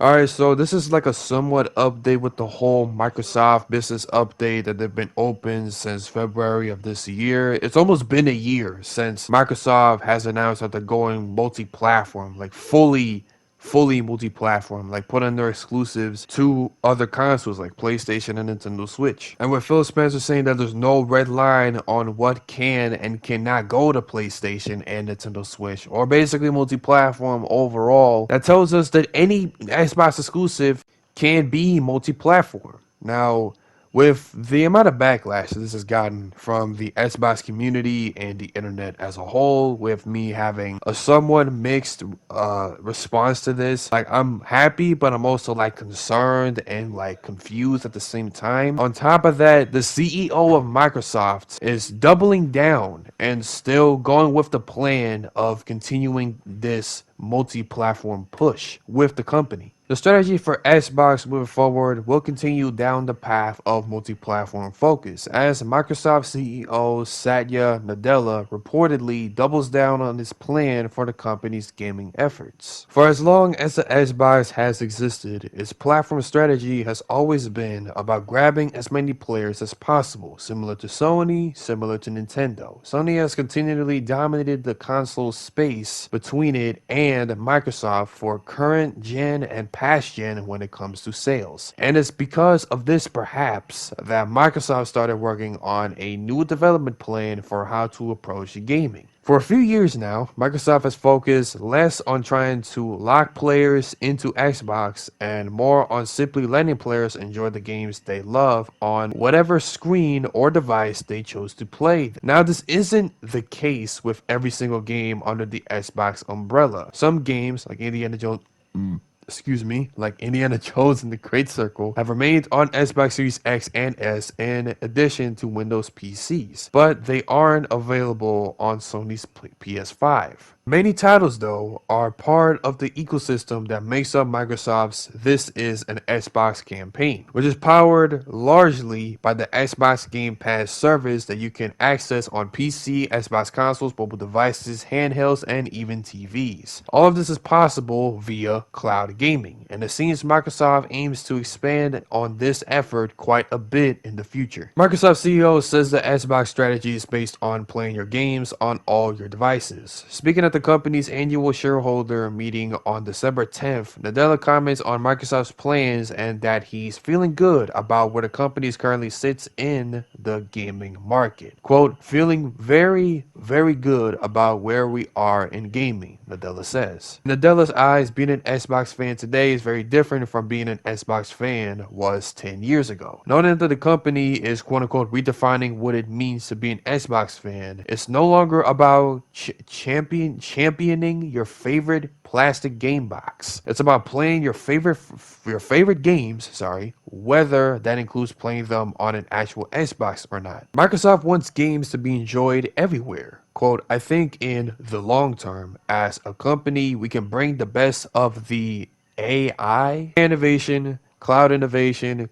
Alright, so this is like a somewhat update with the whole Microsoft business update that they've been open since February of this year. It's almost been a year since Microsoft has announced that they're going multi-platform, like fully multi-platform, like putting their exclusives to other consoles like PlayStation and Nintendo Switch. And with Phil Spencer saying that there's no red line on what can and cannot go to PlayStation and Nintendo Switch, or basically multi-platform overall, that tells us that any Xbox exclusive can be multi-platform. Now, with the amount of backlash this has gotten from the Xbox community and the internet as a whole, with me having a somewhat mixed response to this, like I'm happy, but I'm also like concerned and like confused at the same time. On top of that, the CEO of Microsoft is doubling down and still going with the plan of continuing this multi-platform push with the company. The strategy for Xbox moving forward will continue down the path of multi-platform focus, as Microsoft CEO Satya Nadella reportedly doubles down on his plan for the company's gaming efforts. For as long as the Xbox has existed, its platform strategy has always been about grabbing as many players as possible, similar to Sony, similar to Nintendo. Sony has continually dominated the console space between it and Microsoft for current gen and past gen when it comes to sales. And it's because of this perhaps that Microsoft started working on a new development plan for how to approach gaming. For a few years now, Microsoft has focused less on trying to lock players into Xbox and more on simply letting players enjoy the games they love on whatever screen or device they chose to play. Now, this isn't the case with every single game under the Xbox umbrella. Some games, like Indiana Jones, like Indiana Jones and the Great Circle, have remained on Xbox Series X and S in addition to Windows PCs, but they aren't available on Sony's PS5. Many titles, though, are part of the ecosystem that makes up Microsoft's This Is an Xbox campaign, which is powered largely by the Xbox Game Pass service that you can access on PC, Xbox consoles, mobile devices, handhelds, and even TVs. All of this is possible via cloud gaming, and it seems Microsoft aims to expand on this effort quite a bit in the future. Microsoft CEO says the Xbox strategy is based on playing your games on all your devices. Speaking at the company's annual shareholder meeting on December 10th, Nadella comments on Microsoft's plans and that he's feeling good about where the company currently sits in the gaming market. Quote, feeling very good about where we are in gaming, Nadella says. In Nadella's eyes, being an Xbox fan today is very different from being an Xbox fan was 10 years ago. Noting that the company is quote unquote redefining what it means to be an Xbox fan, it's no longer about championing your favorite plastic game box. It's about playing your favorite games, whether that includes playing them on an actual Xbox or not. Microsoft wants games to be enjoyed everywhere. Quote, I think in the long term, as a company, we can bring the best of the AI innovation, cloud innovation,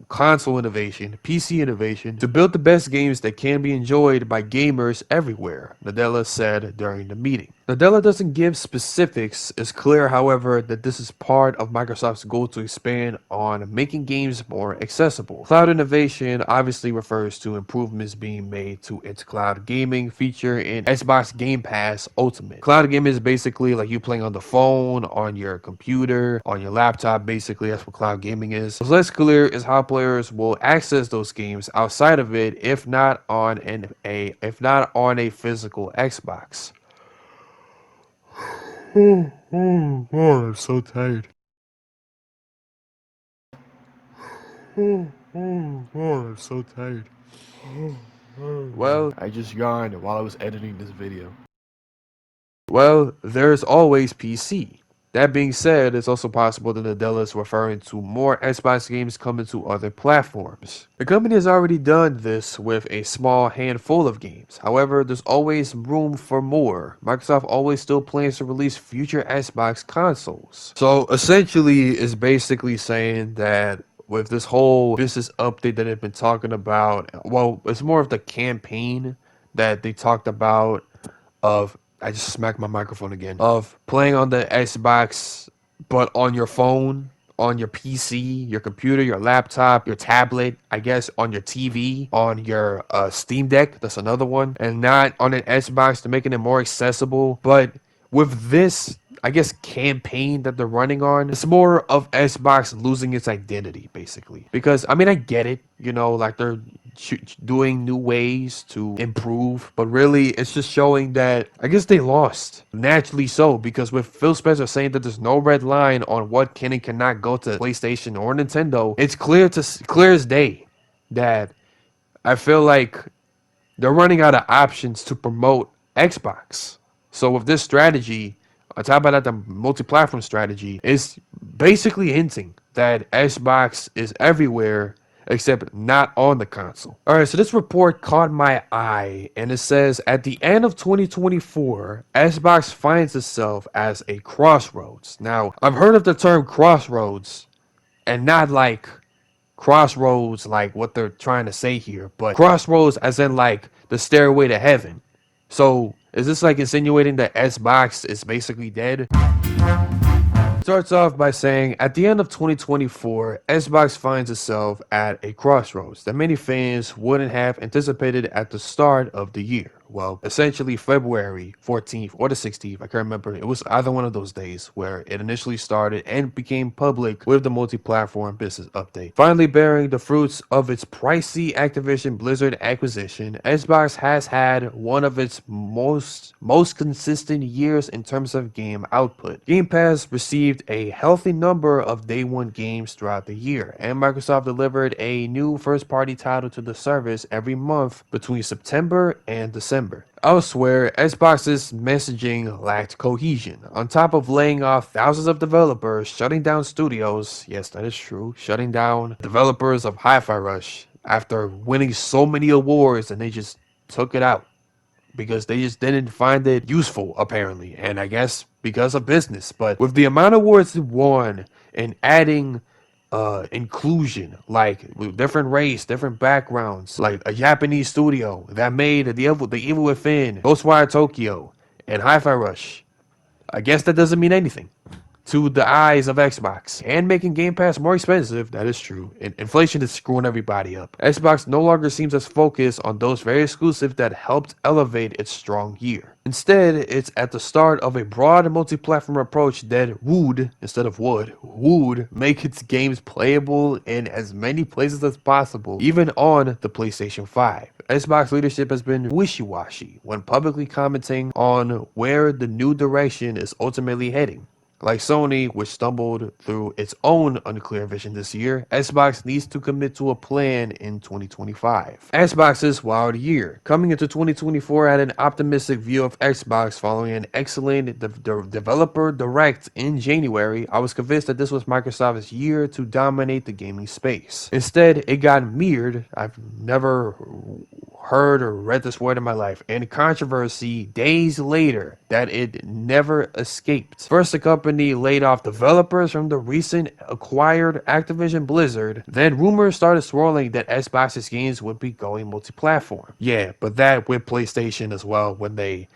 console innovation, PC innovation to build the best games that can be enjoyed by gamers everywhere, Nadella said during the meeting. Nadella doesn't give specifics. It's clear, however, that this is part of Microsoft's goal to expand on making games more accessible. Cloud innovation obviously refers to improvements being made to its cloud gaming feature in Xbox Game Pass Ultimate. Cloud gaming is basically like you playing on the phone, on your computer, on your laptop, basically. That's what cloud gaming is. What's less clear is how players will access those games outside of it if not on a physical Xbox. I'm so tired. I'm so tired. Well, I just yawned while I was editing this video. Well, there's always PC. That being said, it's also possible that Nadella is referring to more Xbox games coming to other platforms. The company has already done this with a small handful of games. However, there's always room for more. Microsoft always still plans to release future Xbox consoles. So essentially, it's basically saying that with this whole business update that they've been talking about, well, it's more of the campaign that they talked about of I just smacked my microphone again. Of playing on the Xbox but on your phone, on your PC, your computer, your laptop, your tablet, I guess on your TV, on your Steam Deck, that's another one, and not on an Xbox to making it more accessible. But with this, I guess, campaign that they're running on, it's more of Xbox losing its identity, basically. Because, I mean, I get it, you know, like they're doing new ways to improve, but really it's just showing that I guess they lost. Naturally so, because with Phil Spencer saying that there's no red line on what can and cannot go to PlayStation or Nintendo, it's clear as day that I feel like they're running out of options to promote Xbox. So with this strategy, on top of that, the multi-platform strategy is basically hinting that Xbox is everywhere except not on the console. All right, so this report caught my eye, and it says at the end of 2024, Xbox finds itself as a crossroads. Now, I've heard of the term crossroads, and not like crossroads like what they're trying to say here, but crossroads as in like the stairway to heaven. So is this like insinuating that Xbox is basically dead? Starts off by saying, at the end of 2024, Xbox finds itself at a crossroads that many fans wouldn't have anticipated at the start of the year. Well, essentially February 14th or the 16th, I can't remember. It was either one of those days where it initially started and became public with the multi-platform business update. Finally bearing the fruits of its pricey Activision Blizzard acquisition, Xbox has had one of its most consistent years in terms of game output. Game Pass received a healthy number of day one games throughout the year, and Microsoft delivered a new first-party title to the service every month between September and December. Elsewhere, Xbox's messaging lacked cohesion. On top of laying off thousands of developers, shutting down studios, yes, that is true, shutting down developers of Hi-Fi Rush after winning so many awards, and they just took it out because they just didn't find it useful, apparently, and I guess because of business. But with the amount of awards it won and adding inclusion, like with different race, different backgrounds, like a Japanese studio that made the Evil Within, Ghostwire Tokyo, and Hi-Fi Rush, I guess that doesn't mean anything to the eyes of Xbox. And making Game Pass more expensive, that is true. And inflation is screwing everybody up. Xbox no longer seems as focused on those very exclusives that helped elevate its strong year. Instead, it's at the start of a broad multi-platform approach that would make its games playable in as many places as possible, even on the PlayStation 5. Xbox leadership has been wishy-washy when publicly commenting on where the new direction is ultimately heading. Like Sony, which stumbled through its own unclear vision this year, Xbox needs to commit to a plan in 2025. Xbox's wild year. Coming into 2024, I had an optimistic view of Xbox following an excellent developer direct in January. I was convinced that this was Microsoft's year to dominate the gaming space. Instead, it got mirrored. I've never heard or read this word in my life, and controversy days later that it never escaped. First, the company laid off developers from the recent acquired Activision Blizzard. Then rumors started swirling that Xbox's games would be going multi-platform. Yeah, but that with PlayStation as well when they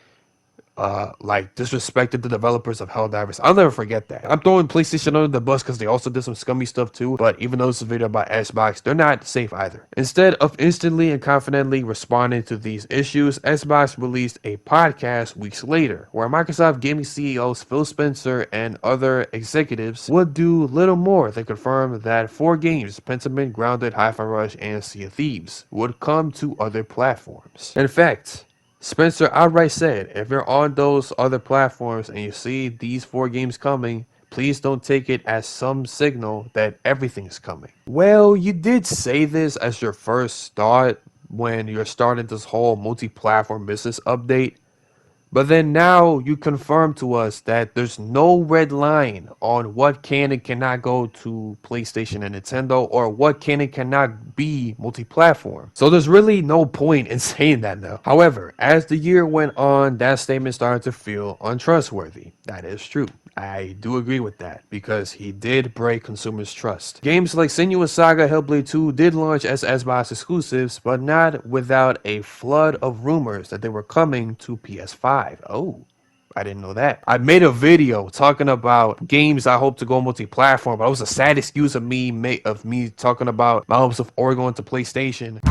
like disrespected the developers of Helldivers. I'll never forget that. I'm throwing PlayStation under the bus because they also did some scummy stuff too, but even though it's a video about Xbox, they're not safe either. Instead of instantly and confidently responding to these issues, Xbox released a podcast weeks later where Microsoft gaming CEOs Phil Spencer and other executives would do little more than confirm that 4 games, Pentiment, Grounded, Hi-Fi Rush, and Sea of Thieves, would come to other platforms. In fact, Spencer outright said, if you're on those other platforms and you see these 4 games coming, please don't take it as some signal that everything's coming. Well, you did say this as your first thought when you're starting this whole multi-platform business update, but then now you confirm to us that there's no red line on what can and cannot go to PlayStation and Nintendo, or what can and cannot be multi-platform. So there's really no point in saying that now. However, as the year went on, that statement started to feel untrustworthy. That is true. I do agree with that because he did break consumers' trust. Games like Senua's Saga Hellblade 2 did launch as Xbox exclusives, but not without a flood of rumors that they were coming to PS5. Oh, I didn't know that. I made a video talking about games I hope to go multi-platform, but it was a sad excuse of me talking about my hopes of Oregon to PlayStation.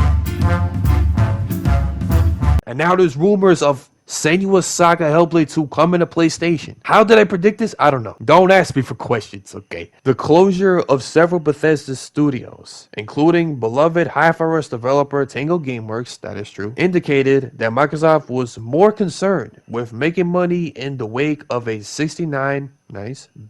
And now there's rumors of Senua's Saga Hellblade 2 coming to PlayStation. How did I predict this? I don't know. Don't ask me for questions, okay? The closure of several Bethesda studios, including beloved Hi-Fi developer Tango Gameworks, that is true, indicated that Microsoft was more concerned with making money in the wake of a $69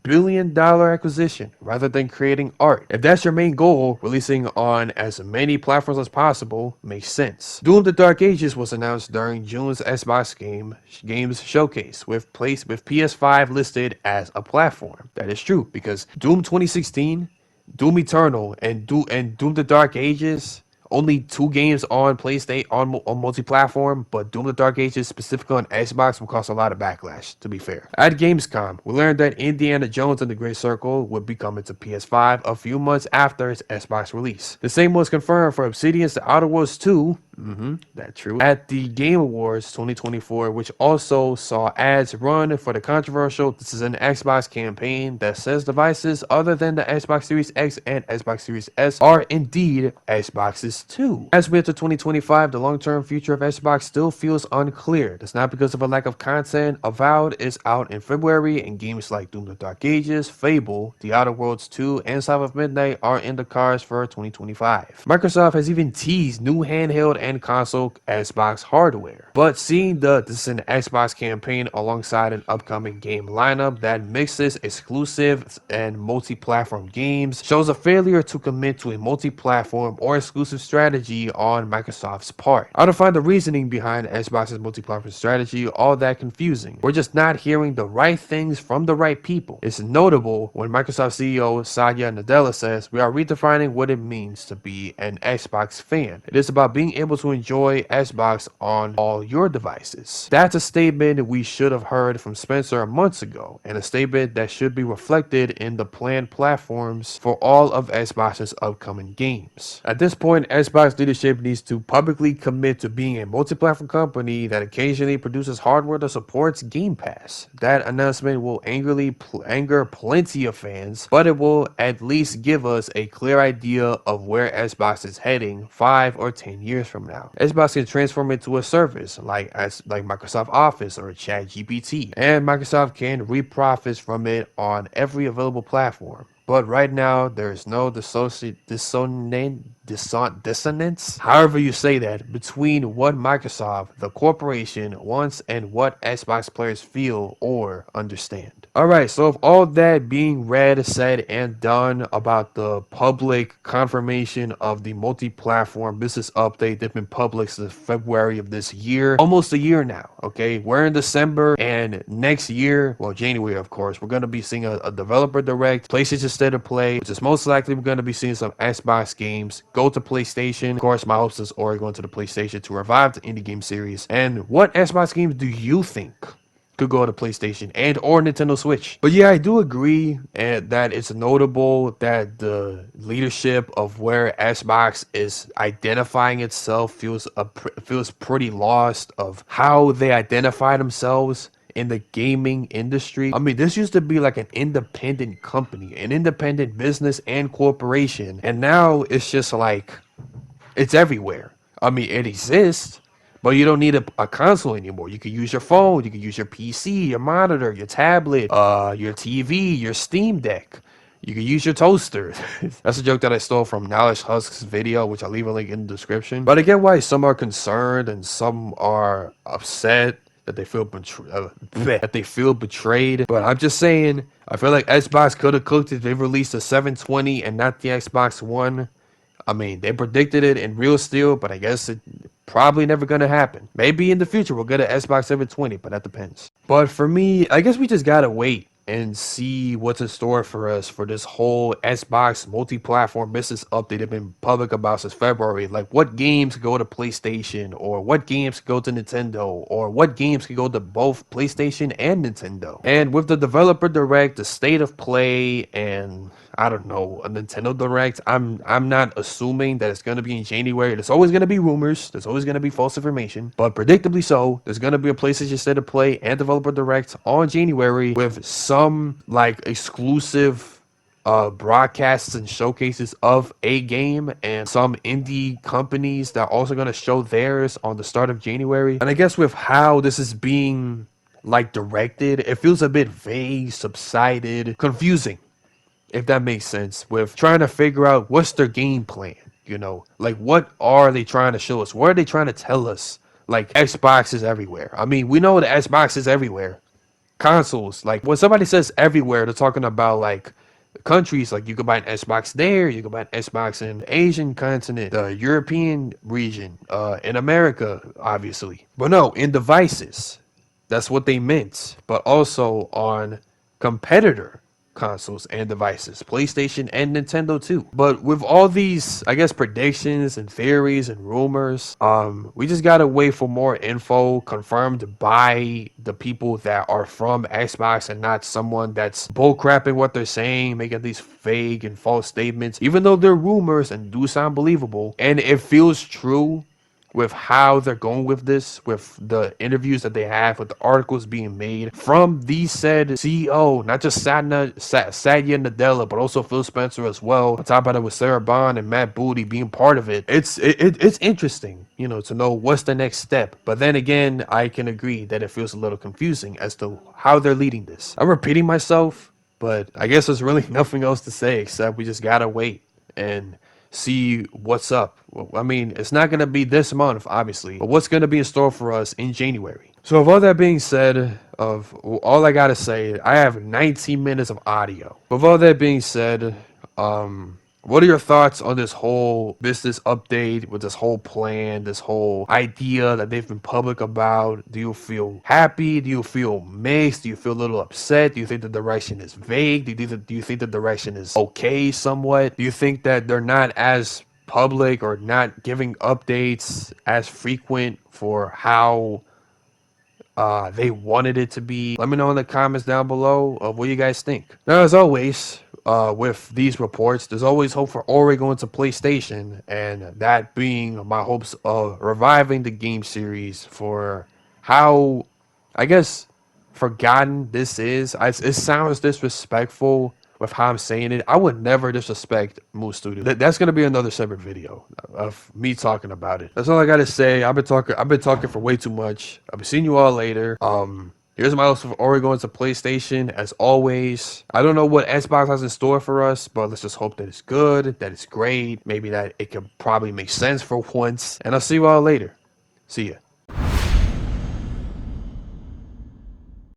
billion acquisition rather than creating art. If that's your main goal, releasing on as many platforms as possible makes sense. Doom the Dark Ages was announced during June's Xbox Games Showcase with PS5 listed as a platform. That is true because Doom 2016, Doom Eternal, and Doom the Dark Ages, only 2 games on PlayStation on multi-platform, but Doom the Dark Ages specifically on Xbox will cause a lot of backlash, to be fair. At Gamescom, we learned that Indiana Jones and the Great Circle would be coming to PS5 a few months after its Xbox release. The same was confirmed for Obsidian's The Outer Worlds 2, that's true, at the Game Awards 2024, which also saw ads run for the controversial "This is an Xbox" campaign that says devices other than the Xbox Series X and Xbox Series S are indeed Xboxes too. As we enter 2025, the long-term future of Xbox still feels unclear. That's not because of a lack of content. Avowed is out in February, and games like Doom the Dark Ages, Fable, The Outer Worlds 2, and South of Midnight are in the cards for 2025. Microsoft has even teased new handheld and console Xbox hardware. But seeing this is an Xbox campaign alongside an upcoming game lineup that mixes exclusive and multi-platform games shows a failure to commit to a multi-platform or exclusive strategy on Microsoft's part. I don't find the reasoning behind Xbox's multi-platform strategy all that confusing. We're just not hearing the right things from the right people. It's notable when Microsoft CEO Satya Nadella says, "We are redefining what it means to be an Xbox fan. It is about being able to enjoy Xbox on all your devices." That's a statement we should have heard from Spencer months ago, and a statement that should be reflected in the planned platforms for all of Xbox's upcoming games. At this point, Xbox leadership needs to publicly commit to being a multi-platform company that occasionally produces hardware that supports Game Pass. That announcement will anger plenty of fans, but it will at least give us a clear idea of where Xbox is heading 5 or 10 years from now. Xbox can transform into a service like Microsoft Office or ChatGPT, and Microsoft can reap profits from it on every available platform. But right now, there is no dissonance, however you say that, between what Microsoft, the corporation, wants and what Xbox players feel or understand. Alright, so with all that being read, said, and done about the public confirmation of the multi-platform business update that's been public since February of this year, almost a year now, okay? We're in December, and next year, well, January, of course, we're going to be seeing a developer direct, PlayStation State of Play, which is most likely we're going to be seeing some Xbox games go to PlayStation. Of course, my hopes is Oregon to the PlayStation to revive the indie game series. And what Xbox games do you think could go to PlayStation and or Nintendo Switch? But yeah, I do agree that it's notable that the leadership of where Xbox is identifying itself feels pretty lost of how they identify themselves in the gaming industry. I mean, this used to be like an independent company, an independent business and corporation, and now it's just like it's everywhere. I mean, it exists, but you don't need a console anymore. You can use your phone, you can use your PC, your monitor, your tablet, your TV, your Steam Deck. You can use your toaster. That's a joke that I stole from Knowledge Husk's video, which I'll leave a link in the description. But I get why some are concerned and some are upset that they feel betrayed. But I'm just saying, I feel like Xbox could have cooked if they released a 720 and not the Xbox One. I mean, they predicted it in real steel, but I guess it probably never gonna happen. Maybe in the future we'll get an Xbox 720, but that depends. But for me, I guess we just gotta wait and see what's in store for us for this whole Xbox multi-platform business update that's been public about since February. Like, what games could go to PlayStation, or what games could go to Nintendo, or what games could go to both PlayStation and Nintendo. And with the developer direct, the state of play, and I don't know, a Nintendo Direct. I'm not assuming that it's gonna be in January. There's always gonna be rumors. There's always gonna be false information. But predictably so, there's gonna be a PlayStation State of Play and Developer Direct on January with some like exclusive broadcasts and showcases of a game and some indie companies that are also going to show theirs on the start of January. And I guess with how this is being like directed, it feels a bit vague, subsided, confusing, if that makes sense, with trying to figure out what's their game plan. Like what are they trying to show us? What are they trying to tell us? Like Xbox is everywhere. I mean, we know the Xbox is everywhere. Consoles, like when somebody says everywhere, they're talking about like countries. Like you can buy an Xbox there, you can buy an Xbox in the Asian continent, the European region, in America, obviously. But no, in devices, that's what they meant. But also on competitor consoles and devices, PlayStation and Nintendo too. But with all these, I guess, predictions and theories and rumors, we just gotta wait for more info confirmed by the people that are from Xbox and not someone that's bullcrapping what they're saying, making these vague and false statements, even though they're rumors and do sound believable and it feels true with how they're going with this, with the interviews that they have, with the articles being made from the said CEO, not just Satya Nadella, but also Phil Spencer as well. On top of that, with Sarah Bond and Matt Booty being part of it, it's interesting, to know what's the next step. But then again, I can agree that it feels a little confusing as to how they're leading this. I'm repeating myself, but I guess there's really nothing else to say except we just gotta wait and see what's up. Well, I mean, it's not going to be this month, obviously, but what's going to be in store for us in January. So, with all that being said, of all I got to say, I have 19 minutes of audio. With all that being said, what are your thoughts on this whole business update with this whole plan, this whole idea that they've been public about? Do you feel happy? Do you feel mixed? Do you feel a little upset? Do you think the direction is vague? Do you think the direction is okay somewhat? Do you think that they're not as public or not giving updates as frequent for how they wanted it to be? Let me know in the comments down below of what you guys think. Now, as always, with these reports, there's always hope for Ori going to PlayStation, and that being my hopes of reviving the game series for how, I guess, forgotten this is. It sounds disrespectful with how I'm saying it. I would never disrespect Moose Studio. That's gonna be another separate video of me talking about it. That's all I gotta say. I've been talking for way too much. I'll be seeing you all later. Here's my list of Ori going to PlayStation. As always, I don't know what Xbox has in store for us, but let's just hope that it's good, that it's great, maybe that it could probably make sense for once. And I'll see you all later. See ya.